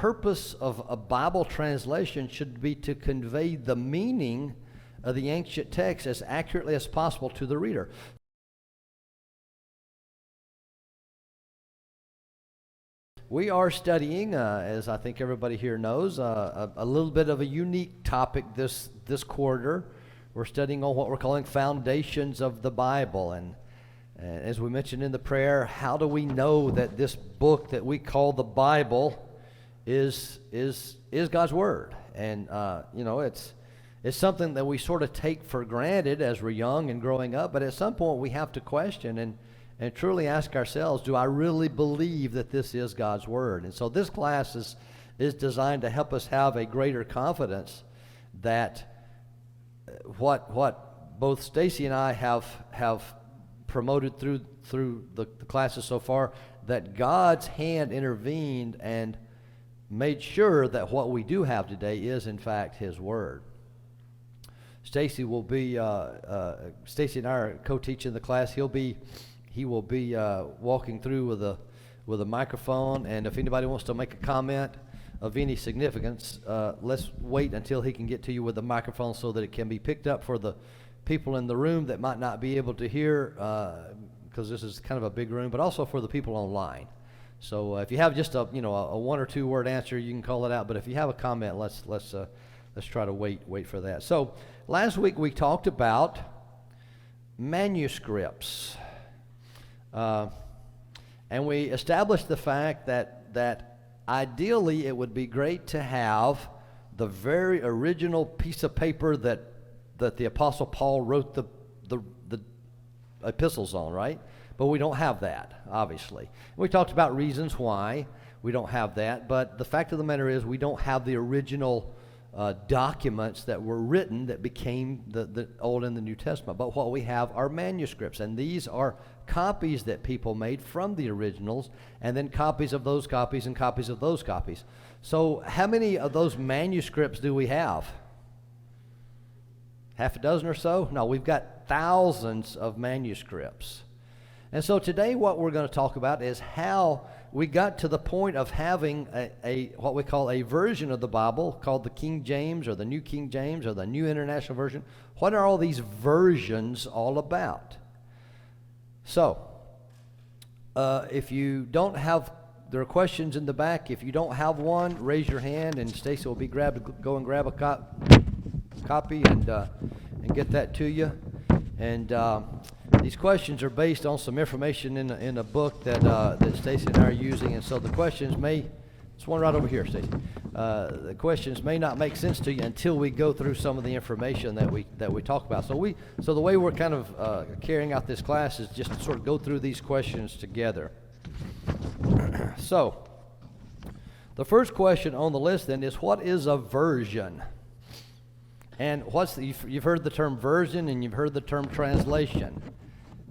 purpose of a Bible translation should be to convey the meaning of the ancient text as accurately as possible to the reader. We are studying, as I think everybody here knows, a little bit of a unique topic this quarter. We're studying on what we're calling foundations of the Bible. And as we mentioned in the prayer, how do we know that this book that we call the Bible is God's Word? And, it's something that we sort of take for granted as we're young and growing up, but at some point we have to question and truly ask ourselves, do I really believe that this is God's Word? And so this class is designed to help us have a greater confidence that what both Stacy and I have promoted through the classes so far, that God's hand intervened and made sure that what we do have today is in fact His Word. Stacy will be Stacy and I are co-teaching the class. He will be walking through with a microphone, and if anybody wants to make a comment of any significance, let's wait until he can get to you with the microphone so that it can be picked up for the people in the room that might not be able to hear, because this is kind of a big room, but also for the people online. So if you have just a one or two word answer, you can call it out. But if you have a comment, let's try to wait for that. So last week we talked about manuscripts. And we established the fact that ideally it would be great to have the very original piece of paper that the Apostle Paul wrote the epistles on, right? But we don't have that, obviously. We talked about reasons why we don't have that, but the fact of the matter is we don't have the original documents that were written that became the Old and the New Testament. But what we have are manuscripts, and these are copies that people made from the originals, and then copies of those copies and copies of those copies. So how many of those manuscripts do we have? Half a dozen or so? No, we've got thousands of manuscripts. And so today what we're going to talk about is how we got to the point of having a what we call a version of the Bible called the King James or the New King James or the New International Version. What are all these versions all about? So, if you don't have, there are questions in the back. If you don't have one, raise your hand, and Stacy will be go and grab a copy and get that to you. And these questions are based on some information in a book that Stacy and I are using, and so the questions may. There's one right over here, Stacy. The questions may not make sense to you until we go through some of the information that we talk about. So the way we're kind of carrying out this class is just to sort of go through these questions together. So the first question on the list then is, what is a version? And you've heard the term version and you've heard the term translation.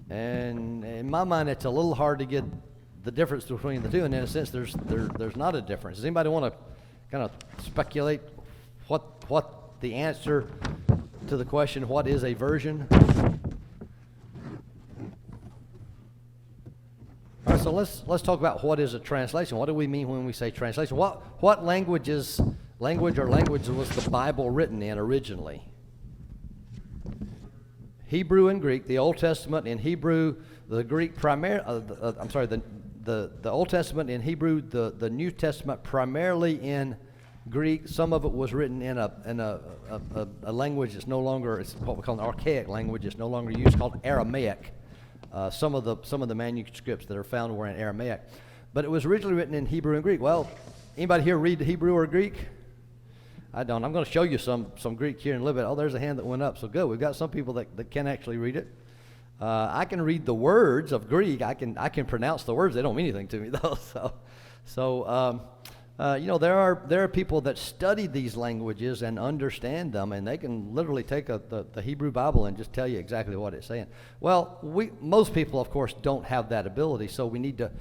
And in my mind, it's a little hard to get the difference between the two, and in a sense there's not a difference. Does anybody want to kind of speculate what the answer to the question, what is a version? All right, so let's talk about what is a translation. What do we mean when we say translation? What language was the Bible written in originally? Hebrew and Greek, the Old Testament in Hebrew, the Greek the Old Testament in Hebrew, the New Testament primarily in Greek. Some of it was written in a language that's no longer, it's what we call an archaic language. It's no longer used, called Aramaic. Some of the manuscripts that are found were in Aramaic, but it was originally written in Hebrew and Greek. Well, anybody here read Hebrew or Greek? I don't. I'm going to show you some Greek here in a little bit. Oh, there's a hand that went up. So good. We've got some people that can actually read it. I can read the words of Greek. I can pronounce the words. They don't mean anything to me though. There are people that study these languages and understand them, and they can literally take the Hebrew Bible and just tell you exactly what it's saying. Well, most people, of course, don't have that ability, so we need to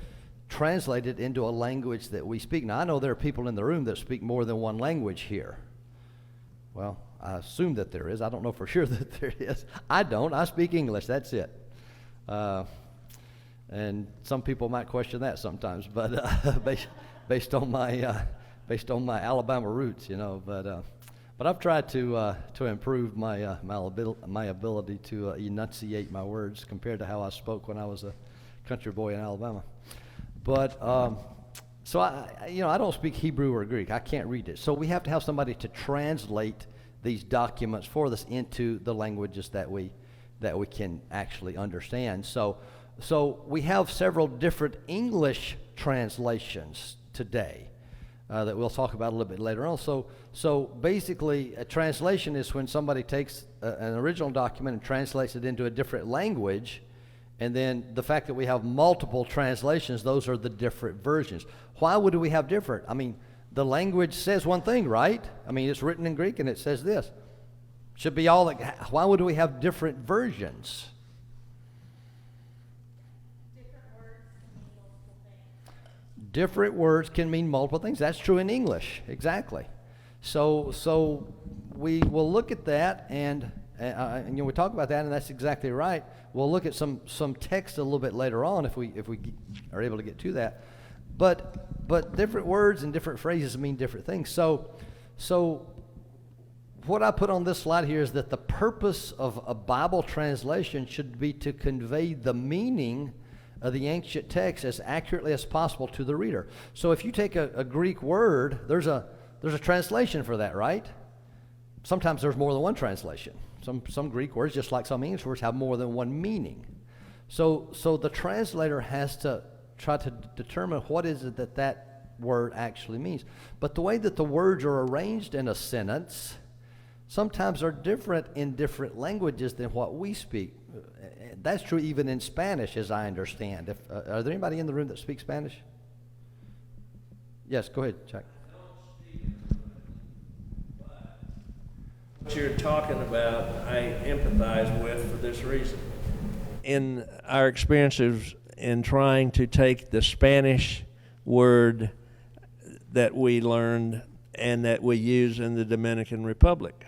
translate it into a language that we speak. Now, I know there are people in the room that speak more than one language here. Well, I assume that there is. I don't know for sure that there is. I don't. I speak English. That's it. And some people might question that sometimes, but based on my based on my Alabama roots, but I've tried to improve my ability to enunciate my words compared to how I spoke when I was a country boy in Alabama. But so I don't speak Hebrew or Greek. I can't read it. So we have to have somebody to translate these documents for us into the languages that we can actually understand. So we have several different English translations today that we'll talk about a little bit later on. So basically, a translation is when somebody takes an original document and translates it into a different language, and then the fact that we have multiple translations, those are the different versions. Why would we have different? I mean, the language says one thing, right? I mean, it's written in Greek and it says this. Should be all like, why would we have different versions? Different words can mean multiple things. That's true in English, exactly. So we will look at that, and we talk about that, and that's exactly right. We'll look at some text a little bit later on if we are able to get to that. But different words and different phrases mean different things. So what I put on this slide here is that the purpose of a Bible translation should be to convey the meaning of the ancient text as accurately as possible to the reader. So if you take a Greek word, there's a translation for that, right? Sometimes there's more than one translation. Some Greek words, just like some English words, have more than one meaning. So the translator has to try to determine what is it that word actually means. But the way that the words are arranged in a sentence sometimes are different in different languages than what we speak. That's true even in Spanish, as I understand. Are there anybody in the room that speaks Spanish? Yes, go ahead, Chuck. What you're talking about, I empathize with for this reason. In our experiences in trying to take the Spanish word that we learned and that we use in the Dominican Republic,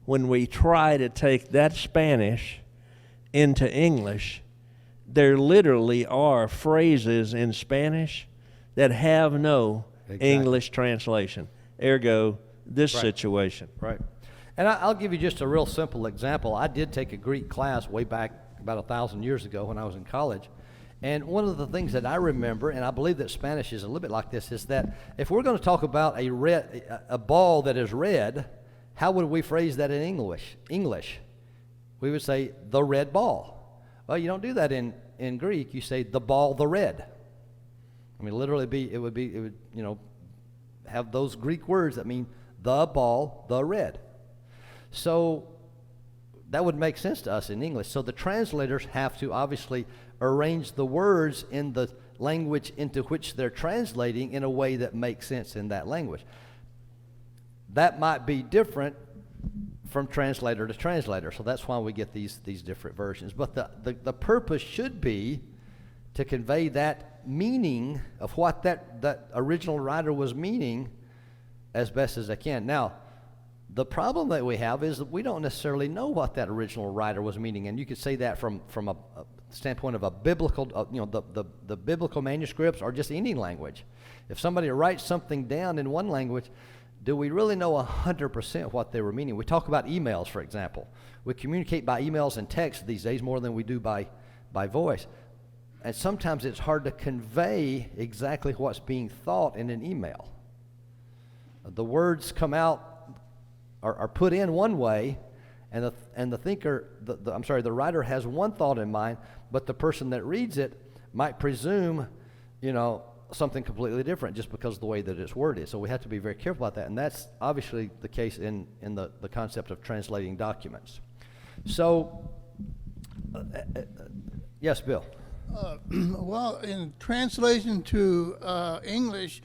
when we try to take that Spanish into English, there literally are phrases in Spanish that have no English translation. Ergo, this situation. Right. And I'll give you just a real simple example. I did take a Greek class way back about 1,000 years ago when I was in college. And one of the things that I remember, and I believe that Spanish is a little bit like this, is that if we're going to talk about a ball that is red, how would we phrase that in English? We would say the red ball. Well, you don't do that in Greek. You say the ball, the red. I mean, literally it would have those Greek words that mean the ball, the red. So that would make sense to us in English. So the translators have to obviously arrange the words in the language into which they're translating in a way that makes sense in that language. That might be different from translator to translator, so that's why we get these different versions. But the purpose should be to convey that meaning of what that original writer was meaning as best as they can. Now, the problem that we have is that we don't necessarily know what that original writer was meaning, and you could say that from a standpoint of a biblical, the biblical manuscripts or just any language. If somebody writes something down in one language, do we really know 100% what they were meaning? We talk about emails, for example. We communicate by emails and text these days more than we do by voice. And sometimes it's hard to convey exactly what's being thought in an email. The words come out, are put in one way, and the writer has one thought in mind, but the person that reads it might presume, something completely different just because of the way that it's worded. So we have to be very careful about that, and that's obviously the case in the concept of translating documents. So, yes, Bill. Well, in translation to English,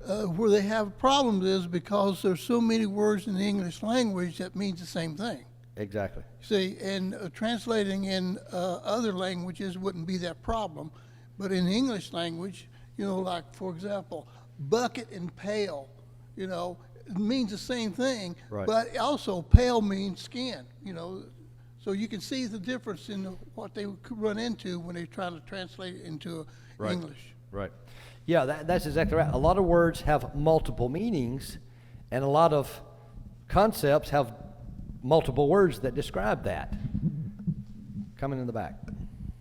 where they have problems is because there's so many words in the English language that means the same thing. Exactly. See, and translating in other languages wouldn't be that problem, but in the English language, like, for example, bucket and pail, it means the same thing, right. But also pail means skin, so you can see the difference in what they could run into when they try to translate it into right. English. Right. Yeah, that's exactly right. A lot of words have multiple meanings, and a lot of concepts have multiple words that describe that. Coming in the back.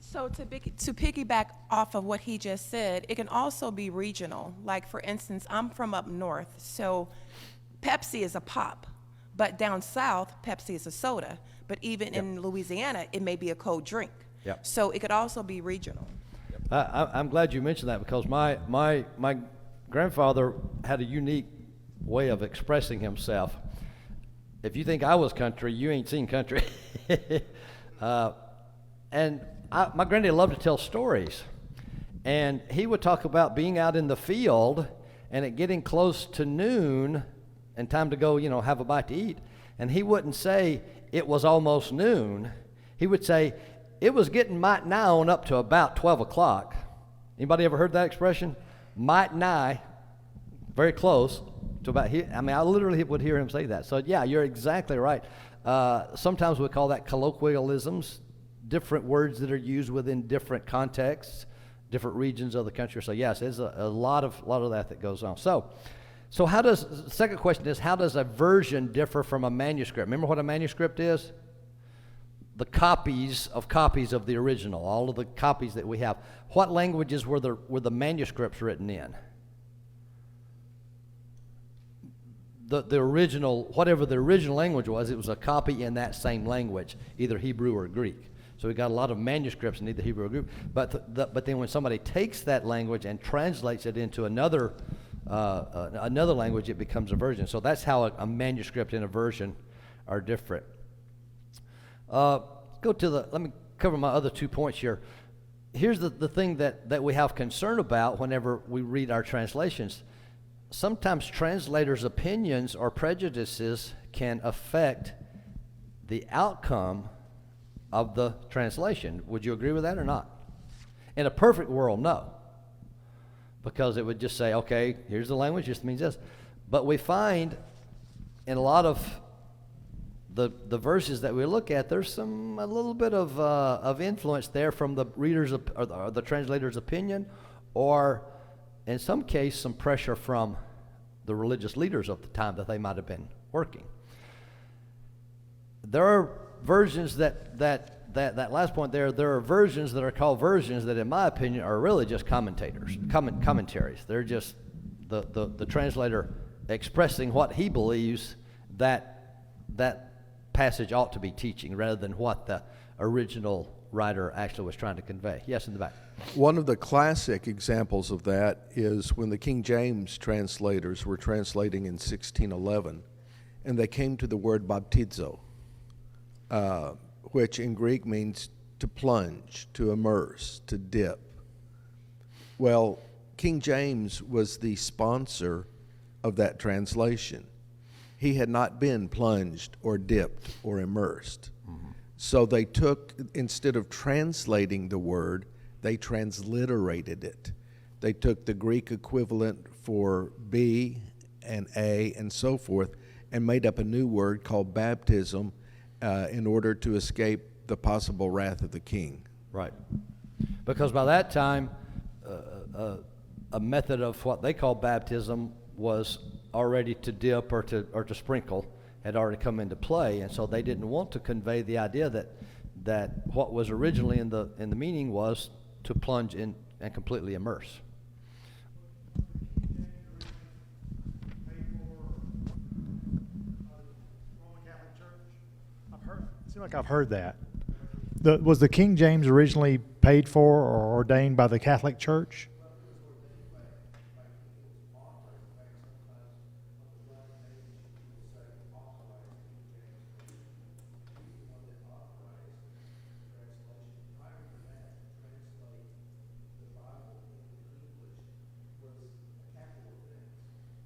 So to piggyback off of what he just said, it can also be regional. Like, for instance, I'm from up north, so Pepsi is a pop, but down south, Pepsi is a soda. But even in Louisiana, it may be a cold drink. Yep. So it could also be regional. I'm glad you mentioned that, because my grandfather had a unique way of expressing himself. If you think I was country, you ain't seen country. And my granddad loved to tell stories, and he would talk about being out in the field and it getting close to noon and time to go, have a bite to eat. And he wouldn't say it was almost noon. He would say it was getting might nigh on up to about 12 o'clock. Anybody ever heard that expression? Might nigh, very close to about here. I mean, I literally would hear him say that. So yeah, you're exactly right. Sometimes we call that colloquialisms, different words that are used within different contexts, different regions of the country. So yes, there's a lot of that goes on. So how does, the second question is, how does a version differ from a manuscript? Remember what a manuscript is? The copies of the original, all of the copies that we have. What languages were the manuscripts written in? The original, whatever the original language was, it was a copy in that same language, either Hebrew or Greek. So we got a lot of manuscripts in either Hebrew or Greek. But then when somebody takes that language and translates it into another language, it becomes a version. So that's how a manuscript and a version are different. Let me cover my other 2 points here. Here's the thing that we have concern about whenever we read our translations. Sometimes translators' opinions or prejudices can affect the outcome of the translation. Would you agree with that or not? In a perfect world, no. Because it would just say, okay, here's the language, this means this. But we find in a lot of the verses that we look at, there's a little bit of influence there from the reader's or the translator's opinion, or in some case, some pressure from the religious leaders of the time that they might have been working. There are versions that last point there are versions that are called versions that, in my opinion, are really just commentaries. They're just the translator expressing what he believes that passage ought to be teaching, rather than what the original writer actually was trying to convey. Yes, in the back. One of the classic examples of that is when the King James translators were translating in 1611, and they came to the word baptizo, which in Greek means to plunge, to immerse, to dip. Well, King James was the sponsor of that translation. He had not been plunged or dipped or immersed. Mm-hmm. So they took, instead of translating the word, they transliterated it. They took the Greek equivalent for B and A and so forth and made up a new word called baptism in order to escape the possible wrath of the king. Right. Because by that time, a method of what they call baptism was already to dip or to sprinkle had already come into play, and so they didn't want to convey the idea that what was originally in the meaning was to plunge in and completely immerse. It seems like I've heard that. Was the King James originally paid for or ordained by the Catholic Church?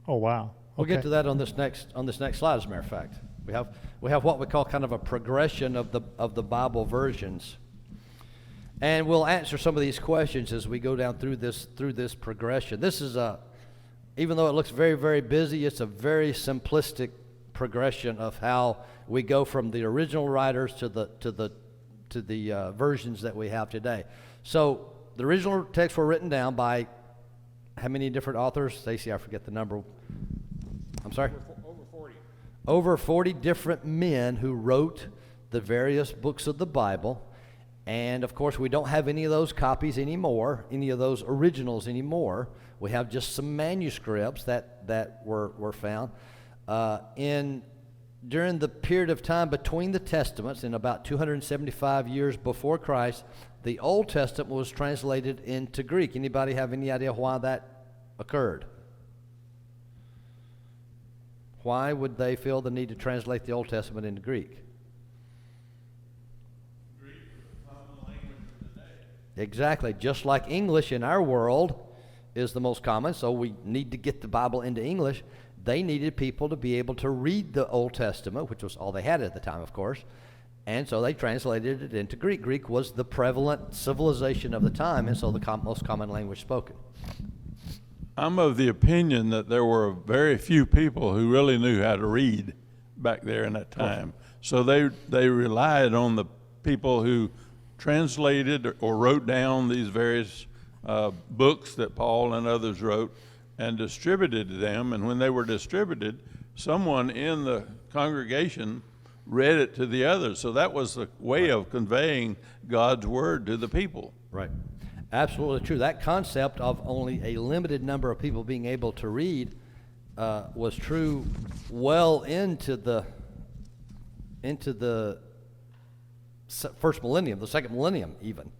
Oh wow! We'll Okay. get to that on this next slide. As a matter of fact, we have what we call kind of a progression of the Bible versions, and we'll answer some of these questions as we go down through this progression. This is even though it looks very, very busy, it's a very simplistic progression of how we go from the original writers to the versions that we have today. So the original texts were written down by how many different authors? Stacy, I forget the number. I'm sorry? Over 40. Over 40 different men who wrote the various books of the Bible. And of course, we don't have any of those copies anymore, any of those originals anymore. We have just some manuscripts that were found. During the period of time between the Testaments, in about 275 years before Christ, the Old Testament was translated into Greek. Anybody have any idea why that occurred? Why would they feel the need to translate the Old Testament into Greek? Greek is the common language of the day. Exactly. Just like English in our world is the most common, so we need to get the Bible into English. They needed people to be able to read the Old Testament, which was all they had at the time, of course. And so they translated it into Greek. Greek was the prevalent civilization of the time, and so the most common language spoken. I'm of the opinion that there were very few people who really knew how to read back there in that time. So they relied on the people who translated or wrote down these various books that Paul and others wrote and distributed them. And when they were distributed, someone in the congregation read it to the others. So that was the way of conveying God's word to the people. Right. Absolutely true. That concept of only a limited number of people being able to read was true well into the first millennium, the second millennium even.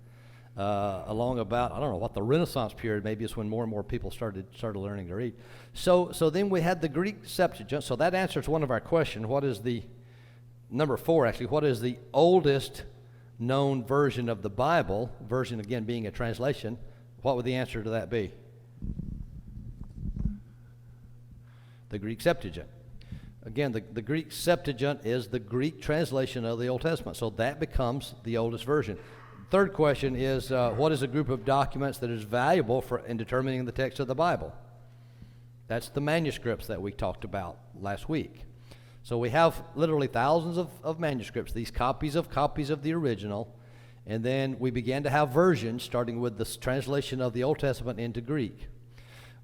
Along about, I don't know what the Renaissance period, maybe is when more and more people started learning to read. So then we had the Greek Septuagint. So that answers one of our questions. What is the, number 4 actually, what is the oldest known version of the Bible, version again being a translation? What would the answer to that be? The Greek Septuagint. Again, the Greek Septuagint is the Greek translation of the Old Testament. So that becomes the oldest version. Third question is, what is a group of documents that is valuable in determining the text of the Bible? That's the manuscripts that we talked about last week. So we have literally thousands of manuscripts, these copies of the original, and then we began to have versions, starting with the translation of the Old Testament into Greek.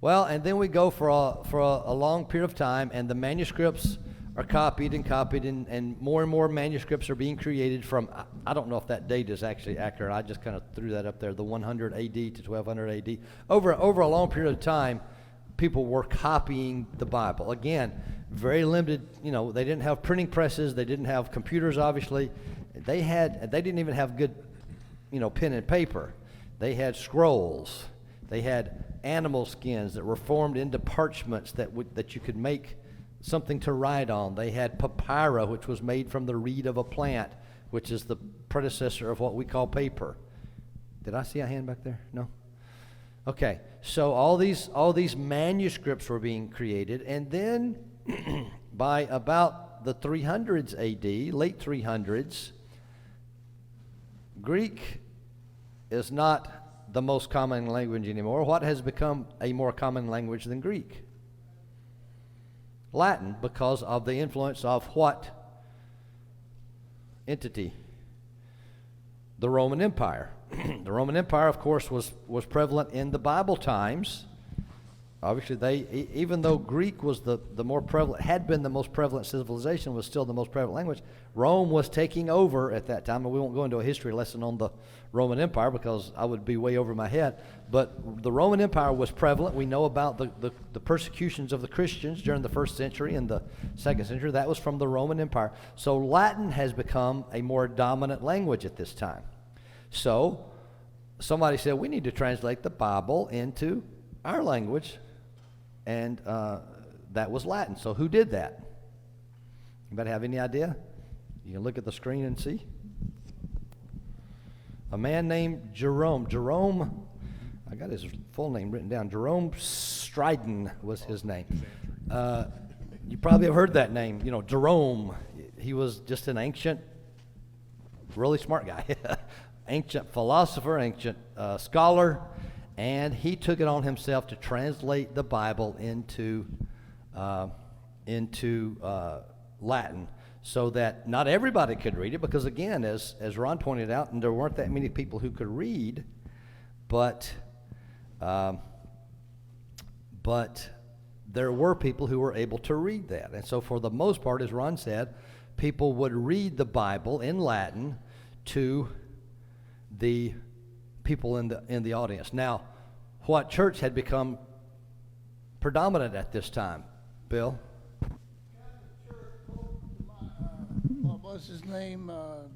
Well, and then we go for a long period of time, and the manuscripts are copied, and more manuscripts are being created from, I don't know if that date is actually accurate, I just kind of threw that up there, the 100 AD to 1200 AD. Over a long period of time, people were copying the Bible. Again, very limited, they didn't have printing presses, they didn't have computers, obviously. They didn't even have good, pen and paper. They had scrolls. They had animal skins that were formed into parchments that you could make something to write on. They had papyri, which was made from the reed of a plant, which is the predecessor of what we call paper. Did I see a hand back there? No? Okay, so all these manuscripts were being created, and then by about the 300s AD, late 300s, Greek is not the most common language anymore. What has become a more common language than Greek? Latin, because of the influence of what entity? The Roman Empire. The Roman Empire, of course, was prevalent in the Bible times. Obviously, even though Greek was the more prevalent, had been the most prevalent civilization, was still the most prevalent language. Rome was taking over at that time, and we won't go into a history lesson on the Roman Empire because I would be way over my head. But the Roman Empire was prevalent. We know about the persecutions of the Christians during the 1st century and the 2nd century. That was from the Roman Empire. So Latin has become a more dominant language at this time. So somebody said, we need to translate the Bible into our language. And that was Latin. So who did that? Anybody have any idea? You can look at the screen and see. A man named Jerome. Jerome, I got his full name written down. Jerome Stridon was his name. You probably have heard that name. Jerome. He was just an ancient, really smart guy. Ancient philosopher, ancient scholar. And he took it on himself to translate the Bible into Latin so that not everybody could read it, because again, as Ron pointed out, and there weren't that many people who could read, but but there were people who were able to read that. And so for the most part, as Ron said, people would read the Bible in Latin to the people in the audience. Now, what church had become predominant at this time? Bill? What was his name?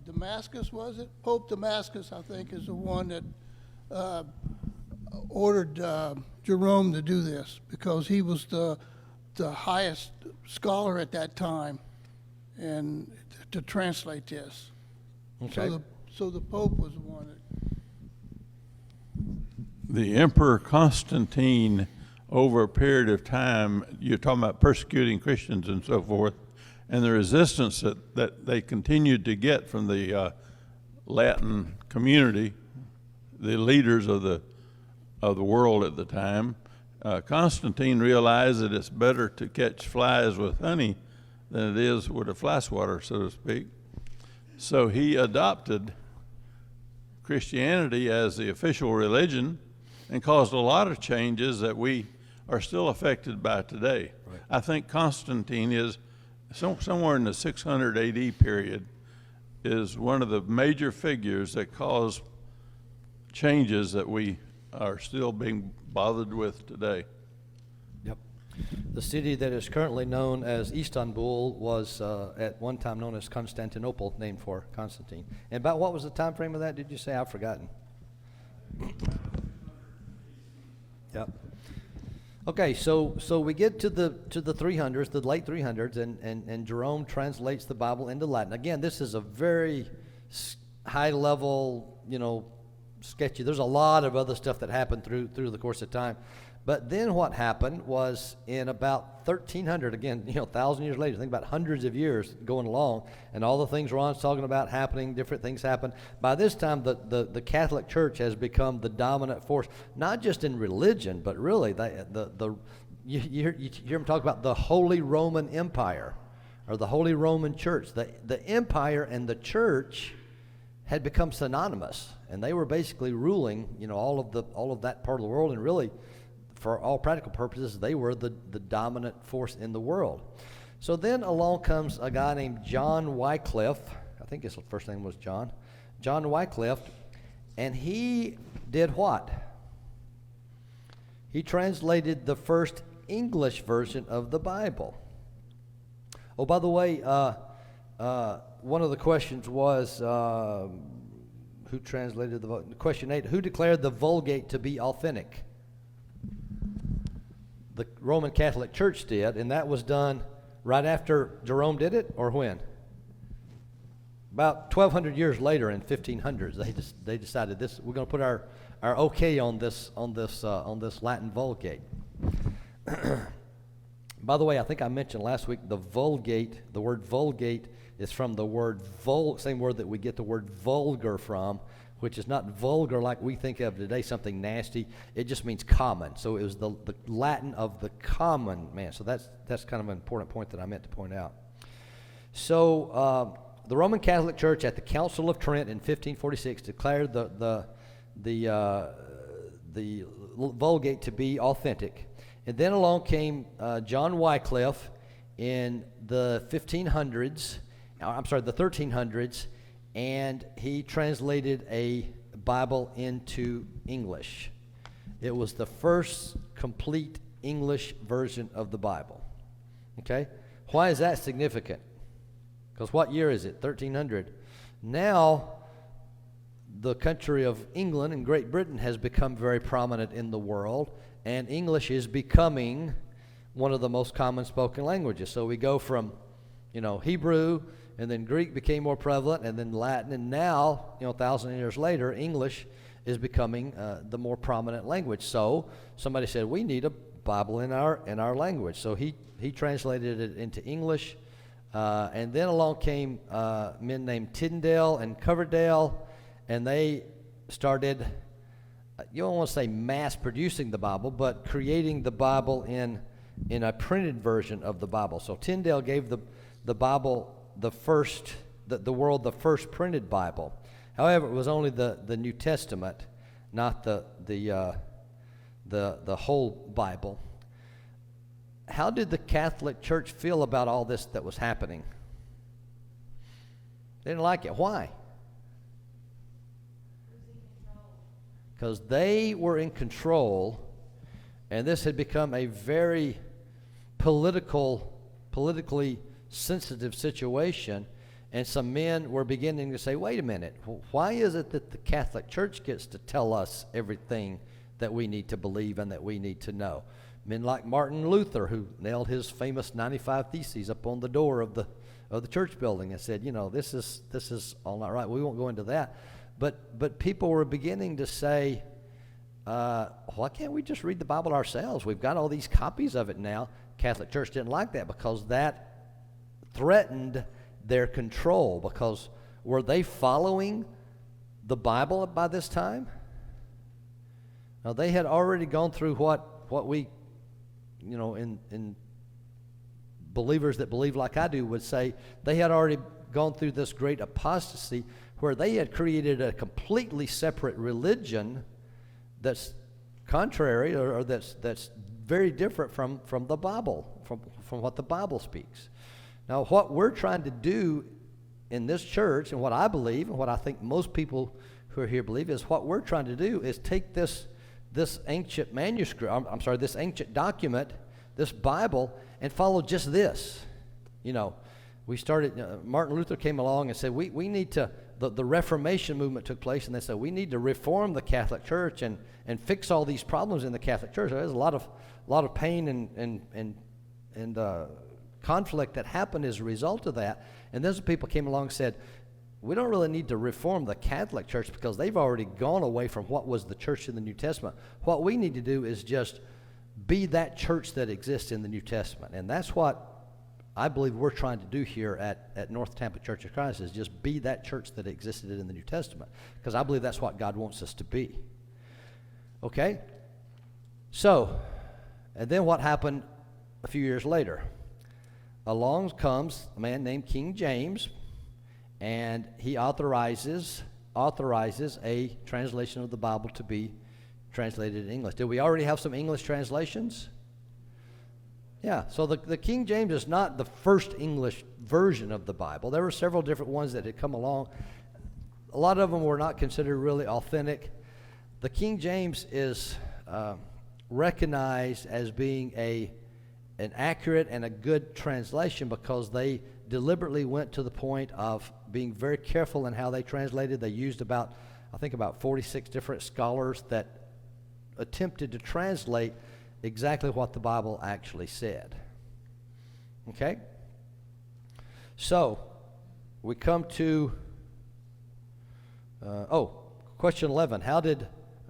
Damascus, was it? Pope Damascus, I think, is the one that ordered Jerome to do this, because he was the highest scholar at that time, and to translate this. Okay. So the Pope was the one that. The Emperor Constantine, over a period of time, you're talking about persecuting Christians and so forth, and the resistance that they continued to get from the Latin community, the leaders of the world at the time. Constantine realized that it's better to catch flies with honey than it is with a fly swatter, so to speak. So he adopted Christianity as the official religion and caused a lot of changes that we are still affected by today. Right. I think Constantine is somewhere in the 600 AD period is one of the major figures that caused changes that we are still being bothered with today. Yep. The city that is currently known as Istanbul was at one time known as Constantinople, named for Constantine. And about what was the time frame of that, did you say? I've forgotten. Yep. Okay, so we get to the 300s, the late 300s, and Jerome translates the Bible into Latin. Again, this is a very high level, sketchy. There's a lot of other stuff that happened through the course of time. But then what happened was in about 1300, again, 1,000 years later, think about hundreds of years going along, and all the things Ron's talking about happening, different things happen. By this time, the Catholic Church has become the dominant force, not just in religion, but really you hear them talk about the Holy Roman Empire, or the Holy Roman Church. The empire and the church had become synonymous, and they were basically ruling, all of that part of the world, and really, for all practical purposes, they were the dominant force in the world. So then along comes a guy named John Wycliffe. I think his first name was John Wycliffe, and he did what? He translated the first English version of the Bible. Oh, by the way, one of the questions was, who translated question 8, who declared the Vulgate to be authentic? The Roman Catholic Church did, and that was done right after Jerome did it, or when? About 1,200 years later, in 1500s, they decided this. We're going to put our okay on this Latin Vulgate. By the way, I think I mentioned last week the Vulgate. The word Vulgate is from the word same word that we get the word vulgar from, which is not vulgar like we think of today, something nasty. It just means common. So it was the Latin of the common man. So that's kind of an important point that I meant to point out. So the Roman Catholic Church at the Council of Trent in 1546 declared the Vulgate to be authentic. And then along came John Wycliffe in the 1300s, and he translated a Bible into English. It was the first complete English version of the Bible. Okay? Why is that significant? Because what year is it? 1300. Now, the country of England and Great Britain has become very prominent in the world, and English is becoming one of the most common spoken languages. So we go from, Hebrew, and then Greek became more prevalent, and then Latin, and now, 1,000 years later, English is becoming the more prominent language. So somebody said, we need a Bible in our language. So he translated it into English, and then along came men named Tyndale and Coverdale, and they started, you don't want to say mass producing the Bible, but creating the Bible in a printed version of the Bible. So Tyndale gave the Bible the world the first printed Bible. However, it was only the New Testament, not the whole Bible. how did the Catholic Church feel about all this that was happening? They didn't like it. Why? Because they were in control, and this had become a very politically sensitive situation, and some men were beginning to say, wait a minute, why is it that the Catholic Church gets to tell us everything that we need to believe and that we need to know? Men like Martin Luther, who nailed his famous 95 Theses up on the door of the church building and said, this is all not right. We won't go into that. But people were beginning to say, why can't we just read the Bible ourselves? We've got all these copies of it now. Catholic Church didn't like that because that threatened their control, because were they following the Bible by this time? Now, they had already gone through what we, in believers that believe like I do would say, they had already gone through this great apostasy where they had created a completely separate religion that's contrary or that's very different from the Bible, from what the Bible speaks. Now, what we're trying to do in this church, and what I believe, and what I think most people who are here believe, is what we're trying to do is take this ancient manuscript, this ancient document, this Bible, and follow just this. We started, Martin Luther came along and said, we need to, the Reformation movement took place, and they said, we need to reform the Catholic Church and fix all these problems in the Catholic Church. There's a lot of pain and conflict that happened as a result of that. And then some people came along and said, we don't really need to reform the Catholic Church because they've already gone away from what was the church in the New Testament. What we need to do is just be that church that exists in the New Testament. And that's what I believe we're trying to do here at North Tampa Church of Christ, is just be that church that existed in the New Testament, because I believe that's what God wants us to be. Okay? So, and then what happened a few years later? Along comes a man named King James, and he authorizes a translation of the Bible to be translated in English. Did we already have some English translations? Yeah, so the King James is not the first English version of the Bible. There were several different ones that had come along. A lot of them were not considered really authentic. The King James is recognized as being an accurate and a good translation because they deliberately went to the point of being very careful in how they translated. They used about 46 different scholars that attempted to translate exactly what the Bible actually said. Okay? So, we come to, question 11. How did,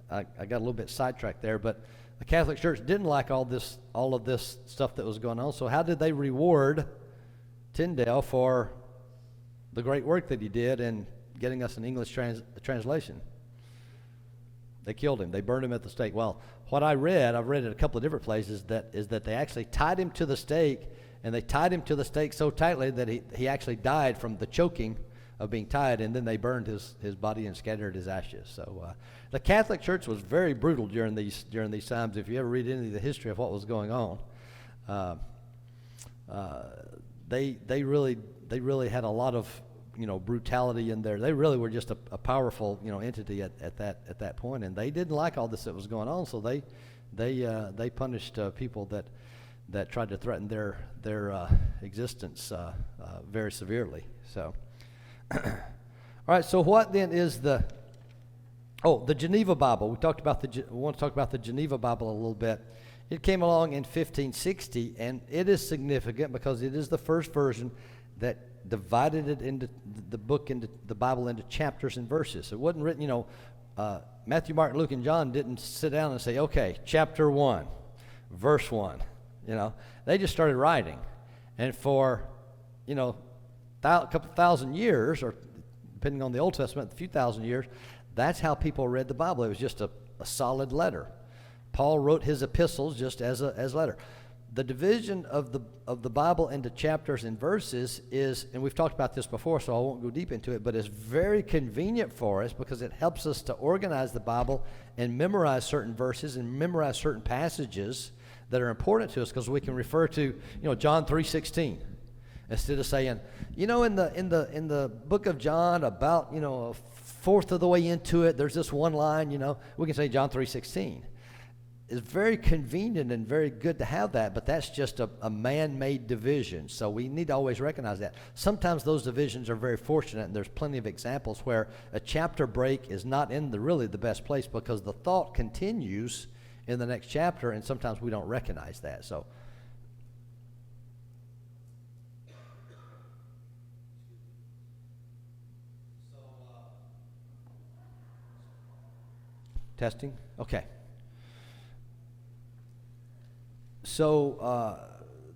I got a little bit sidetracked there, but the Catholic Church didn't like all of this stuff that was going on, so how did they reward Tyndale for the great work that he did in getting us an English translation? They killed him. They burned him at the stake. Well, what I've read it a couple of different places, is that they actually tied him to the stake, and they tied him to the stake so tightly that he actually died from the choking of being tied, and then they burned his body and scattered his ashes. So the Catholic Church was very brutal during these times. If you ever read any of the history of what was going on, they really had a lot of brutality in there. They really were just a powerful entity at that point, and they didn't like all this that was going on. So they punished people that tried to threaten their existence very severely. So, all right. So what then is the Geneva Bible? We want to talk about the Geneva Bible a little bit. It came along in 1560, and it is significant because it is the first version that divided it into the Bible into chapters and verses. It wasn't written, Matthew, Mark, Luke, and John didn't sit down and say, okay, chapter 1, verse 1. They just started writing. And for, a couple thousand years, or depending on the Old Testament, a few thousand years, that's how people read the Bible. It was just a solid letter. Paul wrote his epistles just as a letter. The division of the Bible into chapters and verses is, and we've talked about this before, so I won't go deep into it, but it's very convenient for us because it helps us to organize the Bible and memorize certain verses and memorize certain passages that are important to us, because we can refer to, John 3:16, instead of saying, in the book of John, about, a fourth of the way into it, there's this one line, we can say John 3:16. It's very convenient and very good to have that, but that's just a man-made division. So we need to always recognize that. Sometimes those divisions are very fortunate, and there's plenty of examples where a chapter break is not in really the best place, because the thought continues in the next chapter, and sometimes we don't recognize that. So testing? Okay. So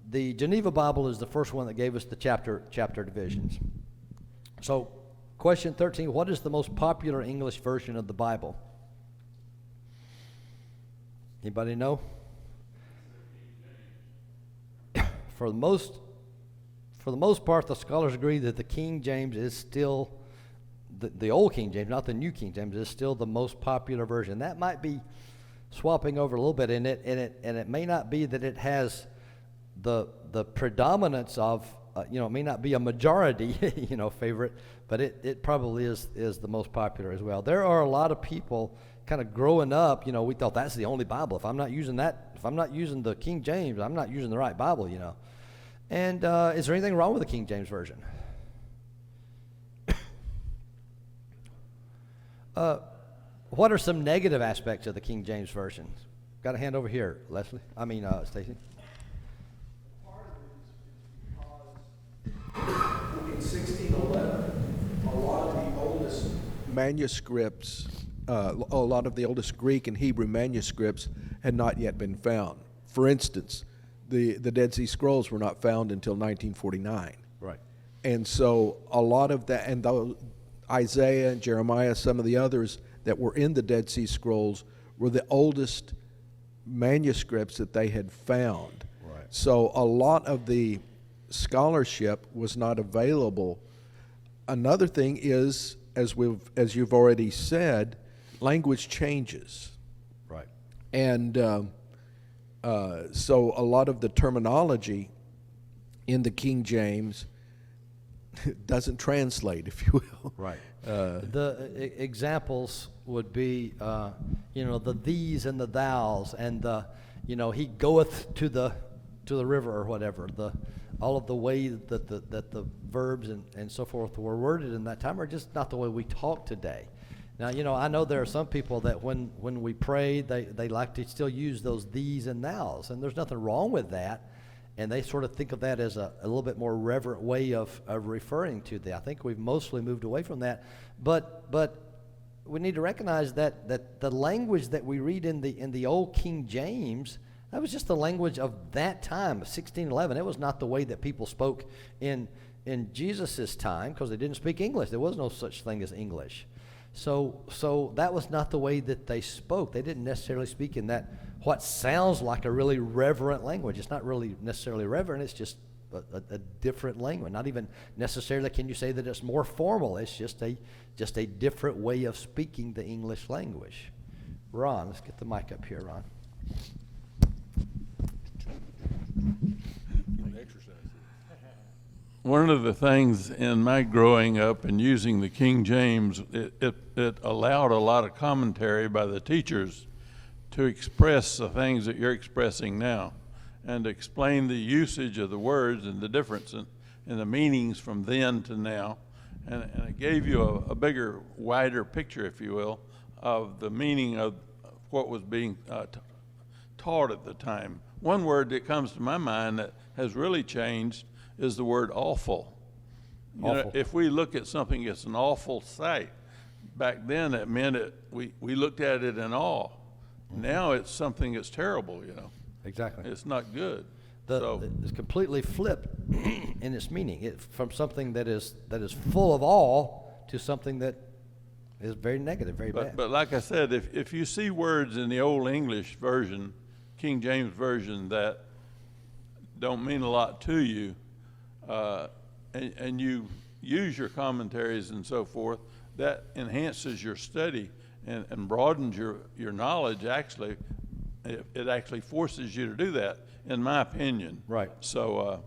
the Geneva Bible is the first one that gave us the chapter divisions. So question 13, what is the most popular English version of the Bible? Anybody know? For the most part, the scholars agree that the King James is still the old King James, not the new King James, is still the most popular version. That might be swapping over a little bit in it, and it may not be that it has the predominance of, it may not be a majority, favorite, but it probably is the most popular as well. There are a lot of people kind of growing up, we thought that's the only Bible. If I'm not using the King James, I'm not using the right Bible, And is there anything wrong with the King James Version? What are some negative aspects of the King James Version? Got a hand over here, Leslie. Stacy. Part of it is because in 1611, a lot of the oldest Manuscripts, a lot of the oldest Greek and Hebrew manuscripts had not yet been found. For instance, the Dead Sea Scrolls were not found until 1949. Right. And so a lot of that, and Isaiah and Jeremiah, some of the others that were in the Dead Sea Scrolls were the oldest manuscripts that they had found. Right. So a lot of the scholarship was not available. Another thing is, as you've already said, language changes. Right. And so a lot of the terminology in the King James doesn't translate, if you will. Right. The examples would be, the these and the thous, and he goeth to the river or whatever. All of the way that the verbs and so forth were worded in that time are just not the way we talk today. Now, I know there are some people that when we pray, they like to still use those these and thous, and there's nothing wrong with that. And they sort of think of that as a little bit more reverent way of referring to that. I think we've mostly moved away from that. But we need to recognize that the language that we read in the old King James, that was just the language of that time, 1611. It was not the way that people spoke in Jesus' time, because they didn't speak English. There was no such thing as English. So that was not the way that they spoke. They didn't necessarily speak in that what sounds like a really reverent language. It's not really necessarily reverent. It's just a different language. Not even necessarily can you say that it's more formal. It's just a different way of speaking the English language. Ron, let's get the mic up here, Ron. One of the things in my growing up and using the King James, it allowed a lot of commentary by the teachers to express the things that you're expressing now, and to explain the usage of the words and the difference in the meanings from then to now. And it gave you a bigger, wider picture, if you will, of the meaning of what was being taught at the time. One word that comes to my mind that has really changed is the word awful. Awful. If we look at something, it's an awful sight. Back then, it meant we looked at it in awe. Now it's something that's terrible, Exactly. It's not good. It's completely flipped in its meaning. From something that is full of awe to something that is very negative, very bad. But like I said, if you see words in the Old English version, King James version, that don't mean a lot to you, and you use your commentaries and so forth, that enhances your study and broadens your knowledge, actually, It actually forces you to do that, in my opinion. Right. So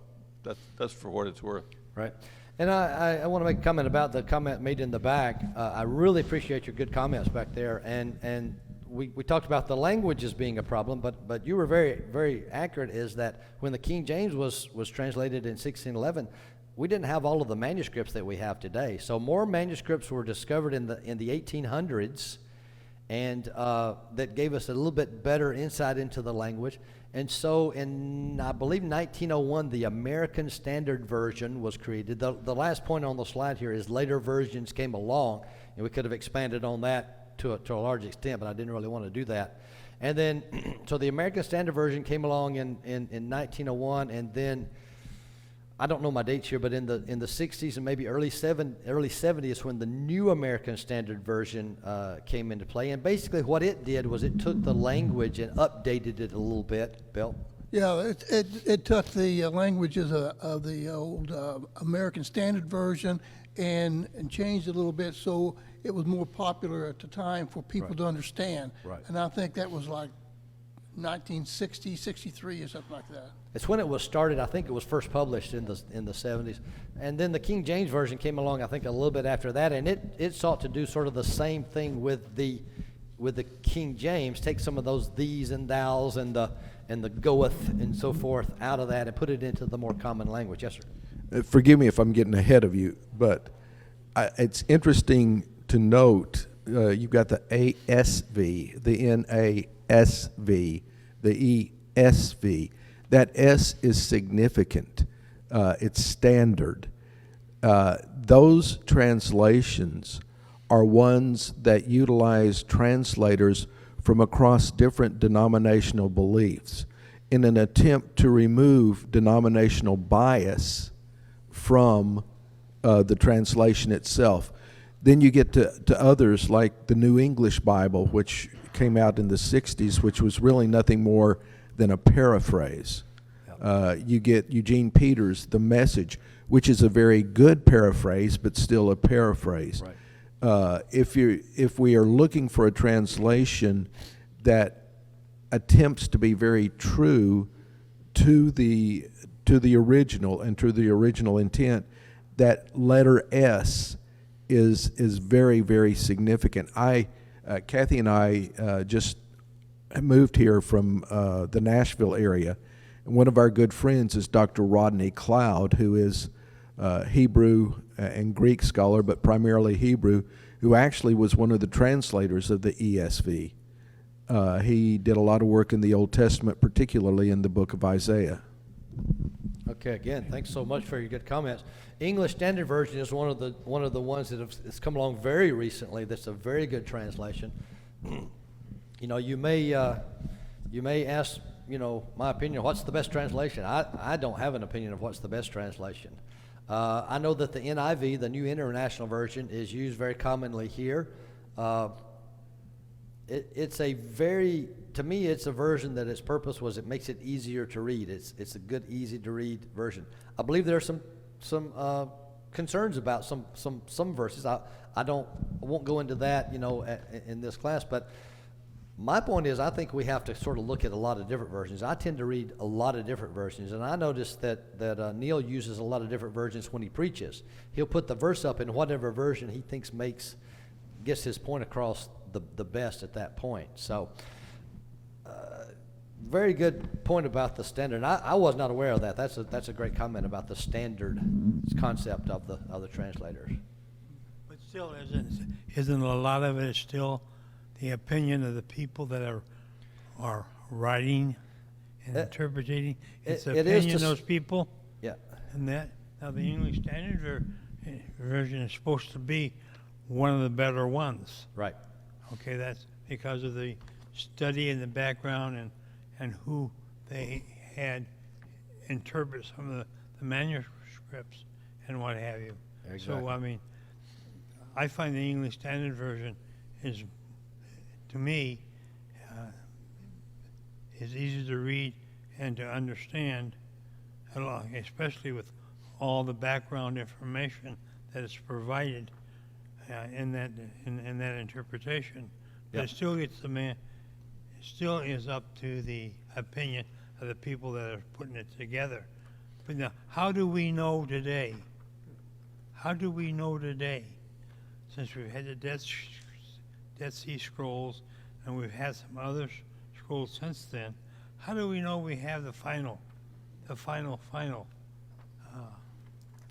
that's for what it's worth. Right. And I want to make a comment about the comment made in the back. I really appreciate your good comments back there. And we talked about the language as being a problem, but you were very, very accurate, is that when the King James was translated in 1611, we didn't have all of the manuscripts that we have today. So more manuscripts were discovered in the 1800s, and that gave us a little bit better insight into the language. And so in, I believe, 1901, the American Standard Version was created. The last point on the slide here is later versions came along, and we could have expanded on that to a large extent, but I didn't really want to do that. And then, so the American Standard Version came along in 1901, and then, I don't know my dates here, but in the 60s and maybe early 70s when the New American Standard Version came into play. And basically what it did was it took the language and updated it a little bit. Bill? Yeah, it took the languages of the old American Standard Version and changed it a little bit so it was more popular at the time for people to understand. Right. And I think that was like 1960, 63 or something like that. It's when it was started. I think it was first published in the 70s. And then the King James Version came along, I think, a little bit after that, and it sought to do sort of the same thing with the King James, take some of those these and thous and the goeth and so forth out of that and put it into the more common language. Yes, sir. Forgive me if I'm getting ahead of you, but it's interesting to note you've got the ASV, the NASV, the ESV. That S is significant. It's standard. Those translations are ones that utilize translators from across different denominational beliefs in an attempt to remove denominational bias from the translation itself. Then you get to others like the New English Bible, which came out in the 60s, which was really nothing more than a paraphrase. You get Eugene Peter's The Message, which is a very good paraphrase, but still a paraphrase. Right. If we are looking for a translation that attempts to be very true to the original and to the original intent, that letter S is very, very significant. Kathy and I just moved here from the Nashville area. And one of our good friends is Dr. Rodney Cloud, who is Hebrew and Greek scholar, but primarily Hebrew, who actually was one of the translators of the ESV. He did a lot of work in the Old Testament, particularly in the book of Isaiah. Okay, again, thanks so much for your good comments. English Standard Version is one of the ones that has come along very recently. That's a very good translation. You know, you may ask, my opinion, what's the best translation? I don't have an opinion of what's the best translation. I know that the NIV, the New International Version, is used very commonly here. To me, it's a version that its purpose was it makes it easier to read. It's a good, easy to read version. I believe there are some concerns about some verses. I won't go into that, in this class, but my point is I think we have to sort of look at a lot of different versions. I tend to read a lot of different versions, and I noticed that Neil uses a lot of different versions when he preaches. He'll put the verse up in whatever version he thinks gets his point across the best at that point. So, very good point about the standard. I was not aware of that. That's a great comment about the standard concept of the translators. But still, isn't a lot of it still the opinion of the people that are writing and interpreting? It's the opinion of those people. Yeah. And that now the English Standard Version is supposed to be one of the better ones. Right. Okay, that's because of the study and the background and who they had interpret some of the manuscripts and what have you. Exactly. So, I mean, I find the English Standard Version is, to me, is easy to read and to understand, especially with all the background information that is provided in that interpretation. But Yeah. it still gets the still is up to the opinion of the people that are putting it together. But now, how do we know today? How do we know today, since we've had the Dead Sea Scrolls and we've had some other scrolls since then, how do we know we have the final?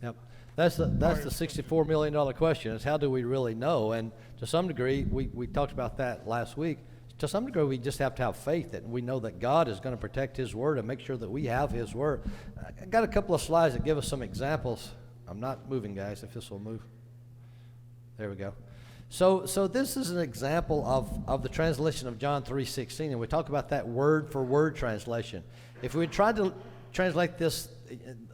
Yep. That's the $64 million question, is how do we really know? And to some degree, we talked about that last week. To some degree, we just have to have faith that we know that God is going to protect His Word and make sure that we have His Word. I got a couple of slides that give us some examples. I'm not moving, guys, if this will move. There we go. So this is an example of the translation of John 3:16, and we talk about that word-for-word translation. If we tried to translate this,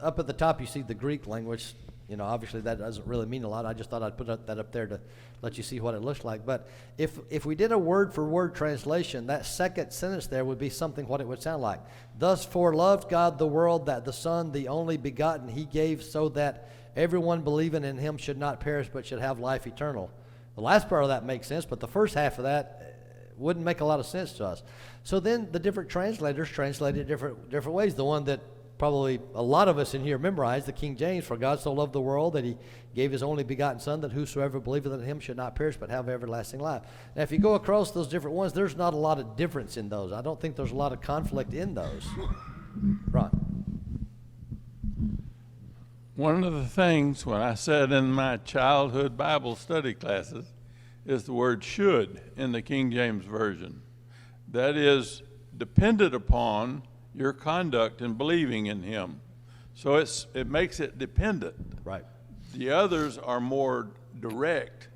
up at the top you see the Greek language. You know, obviously that doesn't really mean a lot. I just thought I'd put that up there to let you see what it looks like. But if we did a word-for-word translation, that second sentence there would be something what it would sound like. Thus for loved God the world, that the Son, the only begotten, He gave, so that everyone believing in Him should not perish but should have life eternal. The last part of that makes sense, but the first half of that wouldn't make a lot of sense to us. So then the different translators translate it different ways. The one that probably a lot of us in here memorized, the King James, for God so loved the world that He gave His only begotten Son, that whosoever believeth in Him should not perish but have everlasting life. Now if you go across those different ones, there's not a lot of difference in those. I don't think there's a lot of conflict in those. Ron. One of the things when I said in my childhood Bible study classes is the word should in the King James Version. That is dependent upon your conduct in believing in Him. So it makes it dependent. Right. The others are more direct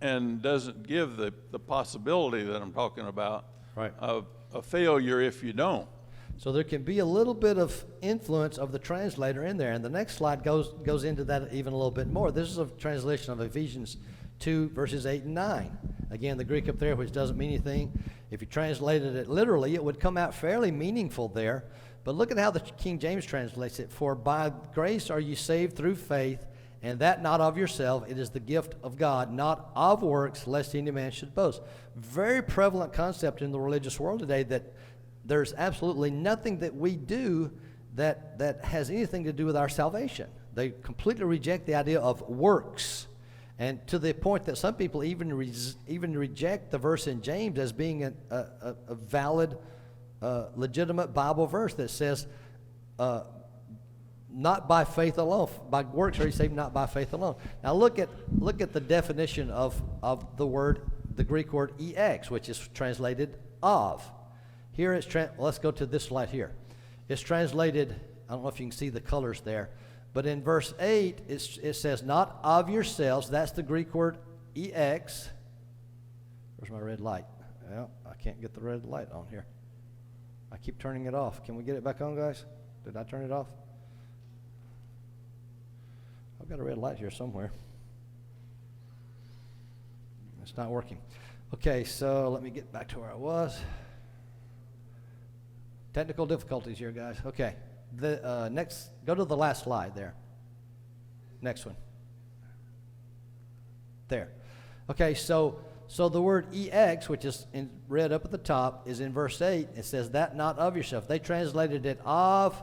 and doesn't give the possibility that I'm talking about Right. of a failure if you don't. So there can be a little bit of influence of the translator in there. And the next slide goes into that even a little bit more. This is a translation of Ephesians 2, verses 8 and 9. Again, the Greek up there, which doesn't mean anything. If you translated it literally, it would come out fairly meaningful there. But look at how the King James translates it. For by grace are you saved through faith, and that not of yourself. It is the gift of God, not of works, lest any man should boast. Very prevalent concept in the religious world today, that there's absolutely nothing that we do that has anything to do with our salvation. They completely reject the idea of works. And to the point that some people even reject the verse in James as being a valid, legitimate Bible verse that says, not by faith alone. By works are you saved, not by faith alone. Now look at the definition of the Greek word ex, which is translated of. Here it's let's go to this slide here. It's translated, I don't know if you can see the colors there, but in verse 8, it says, not of yourselves. That's the Greek word ex. Where's my red light? Well, I can't get the red light on here. I keep turning it off. Can we get it back on, guys? Did I turn it off? I've got a red light here somewhere. It's not working. Okay, so let me get back to where I was. Technical difficulties here, guys. Okay. Next, go to the last slide there. Next one. There. Okay, so the word ex, which is in red up at the top, is in verse 8. It says, that not of yourself. They translated it of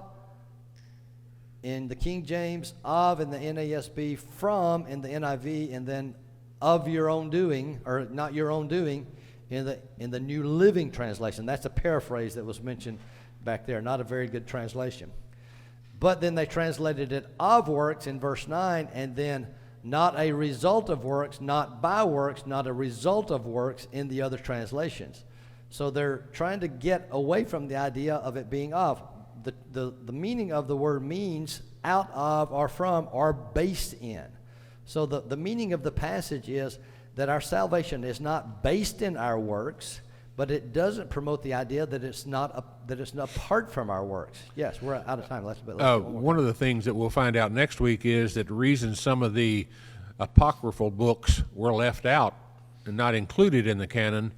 in the King James, of in the NASB, from in the NIV, and then of your own doing, or not your own doing, in the New Living Translation. That's a paraphrase that was mentioned back there. Not a very good translation. But then they translated it of works in verse 9, and then not a result of works, not by works, not a result of works in the other translations. So they're trying to get away from the idea of it being of. The meaning of the word means out of or from or based in. So the meaning of the passage is that our salvation is not based in our works, but it doesn't promote the idea that it's not apart from our works. Yes, we're out of time. Let's one of the things that we'll find out next week is that the reason some of the apocryphal books were left out and not included in the canon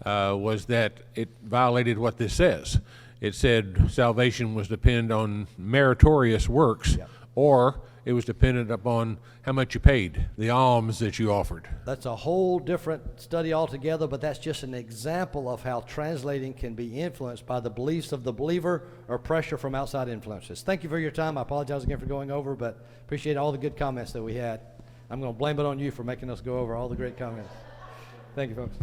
was that it violated what this says. It said salvation was dependent on meritorious works, or it was dependent upon how much you paid, the alms that you offered. That's a whole different study altogether, but that's just an example of how translating can be influenced by the beliefs of the believer or pressure from outside influences. Thank you for your time. I apologize again for going over, but appreciate all the good comments that we had. I'm going to blame it on you for making us go over all the great comments. Thank you, folks.